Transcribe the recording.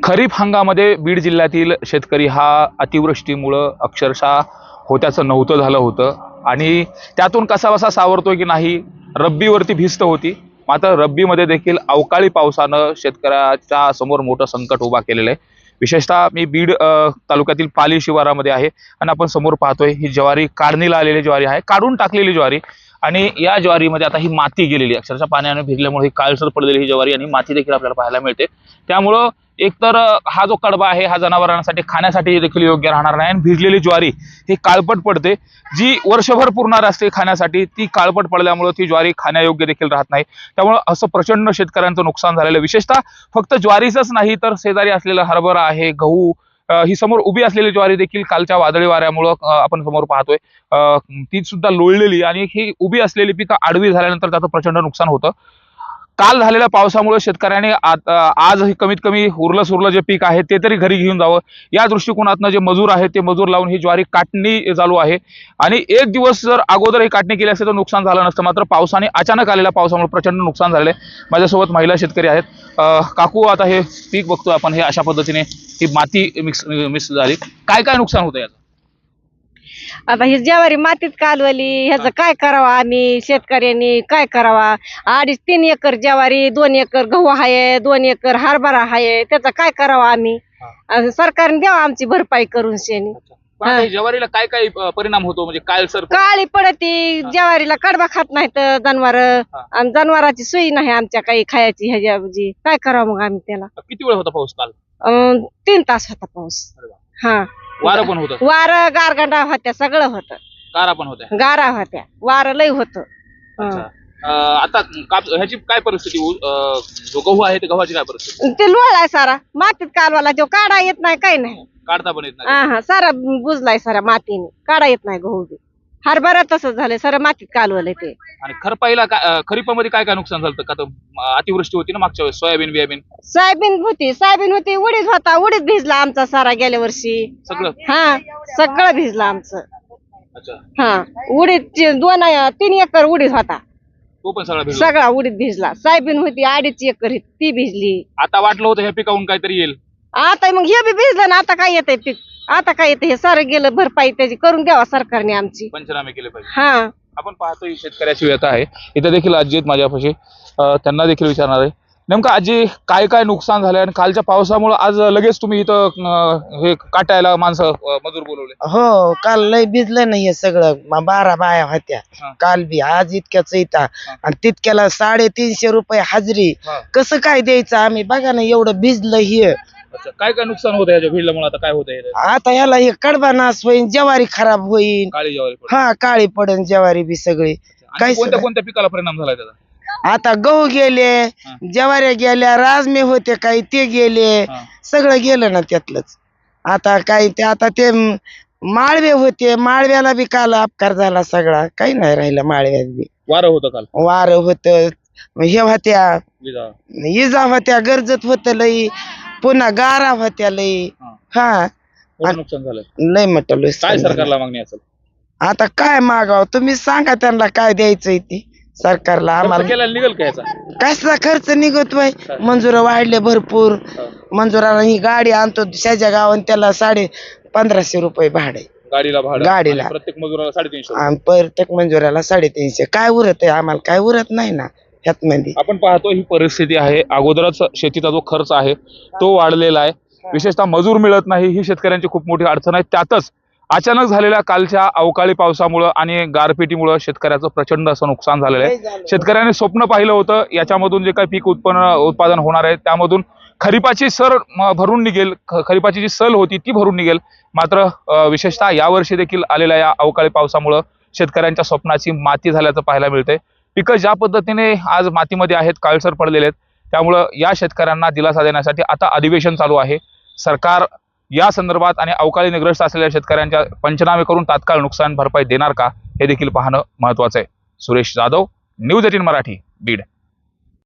खरीप हंगामामध्ये बीड जिल्ह्यातील शेतकरी हा अतिवृष्टीमुळं अक्षरशः होत्याचं नव्हतं झालं होतं आणि त्यातून कसाबसा सावरतोय की नाही, रब्बीवरती भिस्त होती. मात्र रब्बीमध्ये देखील अवकाळी पावसानं शेतकऱ्याच्या समोर मोठं संकट उभा केलेलं आहे. विशेषतः मी बीड तालुक्यातील पाली शिवारामध्ये आहे आणि आपण समोर पाहतोय ही ज्वारी काढणीला आलेली ज्वारी आहे, काढून टाकलेली ज्वारी. आणि या ज्वारीमध्ये आता ही माती गेलेली, अक्षरशः पाण्याने भिजल्यामुळे ही काळसर पडलेली ही ज्वारी आणि माती देखील आपल्याला पाहायला मिळते. त्यामुळं एकतर हा जो कडबा आहे हा जनावरांसाठी खाण्यासाठी देखील योग्य राहणार नाही आणि भिजलेली ज्वारी ही काळपट पडते, जी वर्षभर पुरणार असते खाण्यासाठी, ती काळपट पडल्यामुळे ती ज्वारी खाण्यायोग्य देखील राहत नाही. त्यामुळे असं प्रचंड शेतकऱ्यांचं नुकसान झालेलं. विशेषतः फक्त ज्वारीचंच नाही तर शेजारी असलेलं हरभरा आहे, गहू, ही समोर उभी असलेली ज्वारी देखील कालच्या वादळी वाऱ्यामुळं आपण समोर पाहतोय ती सुद्धा लोळलेली आणि ही उभी असलेली पिकं आडवी झाल्यानंतर त्याचं प्रचंड नुकसान होतं. काल झालेल्या पावसामुळे शेतकऱ्याने आज कमीत कमी उरलं सुरलं जे पीक आहे ते तरी घरी घेऊन जावं या दृष्टिकोनातनं जे मजूर आहेत ते मजूर लावून ही ज्वारी काटणी चालू आहे. आणि एक दिवस जर अगोदर ही काटणी केली असते तर नुकसान झालं नसतं. मात्र पावसाने अचानक आलेल्या पावसामुळे प्रचंड नुकसान झालेलं आहे. माझ्यासोबत महिला शेतकरी आहेत. काकू, आता हे पीक बघतोय आपण, हे अशा पद्धतीने ही माती मिक्स झाली, काय काय नुकसान होतं याचं? आता ही ज्वारी मातीत कालवली, ह्याचं काय करावं आम्ही शेतकऱ्यांनी, काय करावा? 2.5-3 एकर ज्वारी, 2 एकर गहू आहे, 2 एकर हरभरा आहे, त्याचं काय करावं आम्ही? सरकारने द्यावं आमची भरपाई करून शेणी. ज्वारीला काय काय परिणाम होतो, म्हणजे काळसर काळी पडती ज्वारीला, कडबा खात नाहीत जनावर आणि जनावराची सोयी नाही आमच्या काही खायची ह्याची, काय करावं मग आम्ही त्याला? किती वेळ होता पाऊस काल? 3 तास होता पाऊस. हा, वारं पण होतं? वारं गारगंडा होत्या, सगळं होतं. गारा पण होत्या? गारा होत्या, वारं लय होतं. आता ह्याची काय परिस्थिती, जो गहू आहे ते गव्हाची काय परिस्थिती? ते लोळाय सारा मातीत कालवाला, जो काढा येत नाही, काही नाही. काढता पण येत नाही? हा, सारा बुजलाय सारा मातीने, काढा येत नाही गहू बी. हरभरा तसंच झालंय, सारा मातीत कालवलंय ते. आणि खरपाईला खरीपामध्ये काय काय नुकसान झालं का? अतिवृष्टी होती ना मागच्या वेळेस, सोयाबीन होती, उडीद होता, उडीद भिजला आमचा सारा गेल्या वर्षी सगळं. हा, सगळं भिजलं आमचं. अच्छा. हा, उडीद 2-3 एकर उडीद होता, तो पण सगळा सगळा उडीद भिजला. सोयाबीन होती 2.5 एकर, ती भिजली. आता वाटलं होतं ह्या पिकावून काहीतरी येईल, आता मग हे बी भिजलं ना, आता काय येतंय पीक? आता काय येतं? हे सारं गेलं, भरपाई त्याची करून द्यावा सरकारने आमची, पंचनामे केले पाहिजे. हा. आपण पाहतो ही शेतकऱ्याची व्यथा आहे. इथे देखील आजी आहेत माझ्यापाशी, त्यांना देखील विचारणार आहे. नेमकं आजी, काय काय नुकसान झालंय आणि कालच्या पावसामुळे आज लगेच तुम्ही इथं हे काटायला माणसं मजूर बोलवले? हो, काल लय भिजलं नाही हे सगळं. 12 बाया होत्या काल बी, आज इतक्याच येता आणि तितक्याला 350 रुपये हजरी. कसं काय द्यायचं आम्ही? बघा ना, एवढं भिजलं हे. काय काय नुकसान होतं याच्या भिडल्यामुळे? आता काय होतंय? आता ह्याला हे कडबा नाश होईल, ज्वारी खराब होईल. काळी ज्वारी? हा, काळी पडेल ज्वारी बी सगळी. काय कोणत्या कोणत्या पिकाला परिणाम झालाय त्याचा? आता गहू गेले, ज्वाऱ्या गेल्या, राजमे होते काही ते गेले, सगळं गेलं ना त्यातलंच. आता काय ते, आता ते माळवे होते, माळव्याला बी काल अपकार झाला सगळा, काही नाही राहिलं माळव्यात बी. वारं होतं काल? वारं होत, हे होत्या इजा होत्या, गरजत होत लई, पुन्हा गारा होत्या लई. हा, नुकसान झालं लय म्हटलं. काय सरकारला मागणी असेल? आता काय मागाव तुम्ही सांगा त्यांना, काय द्यायचंय ती सरकारला आम्हाला. निघेल का याचा? कसा खर्च निघतोय? मंजूर वाढले भरपूर. मंजुराला ही गाडी आणतो शेजा गावात, त्याला 1550 रुपये भाडे गाडीला. प्रत्येक मजुराला 350? प्रत्येक मंजुराला 350. काय उरत आहे आम्हाला? काय उरत नाही ना ह्यात मध्ये. आपण पाहतो ही परिस्थिती आहे. अगोदरच शेतीचा जो खर्च आहे तो वाढलेला आहे. विशेषतः मजूर मिळत नाही, ही शेतकऱ्यांची खूप मोठी अडचण आहे. त्यातच अचानक झालेल्या कालच्या अवकाळी पावसामुळे आणि गारपिटीमुळे शेतकऱ्याचं प्रचंड असं नुकसान झालेलं आहे. शेतकऱ्यांनी स्वप्न पाहिलं होतं याच्यामधून जे काही पीक उत्पादन होणार आहे त्यामधून खरीपाची सर भरून निघेल, खरीपाची जी सल होती ती भरून निघेल. मात्र विशेषतः यावर्षी देखील आलेल्या या अवकाळी पावसामुळे शेतकऱ्यांच्या स्वप्नाची माती झाल्याचं पाहायला मिळतंय. पिकं ज्या पद्धतीने आज मातीमध्ये आहेत, काळसर पडलेले आहेत, त्यामुळं या शेतकऱ्यांना दिलासा देण्यासाठी आता अधिवेशन चालू आहे. सरकार या संदर्भात आणि अवकाळी निग्रस्त असलेल्या शेतकऱ्यांच्या पंचनामे करून तात्काळ नुकसान भरपाई देणार का, हे देखील पाहणं महत्वाचं आहे. सुरेश जाधव, न्यूज 18 मराठी, बीड.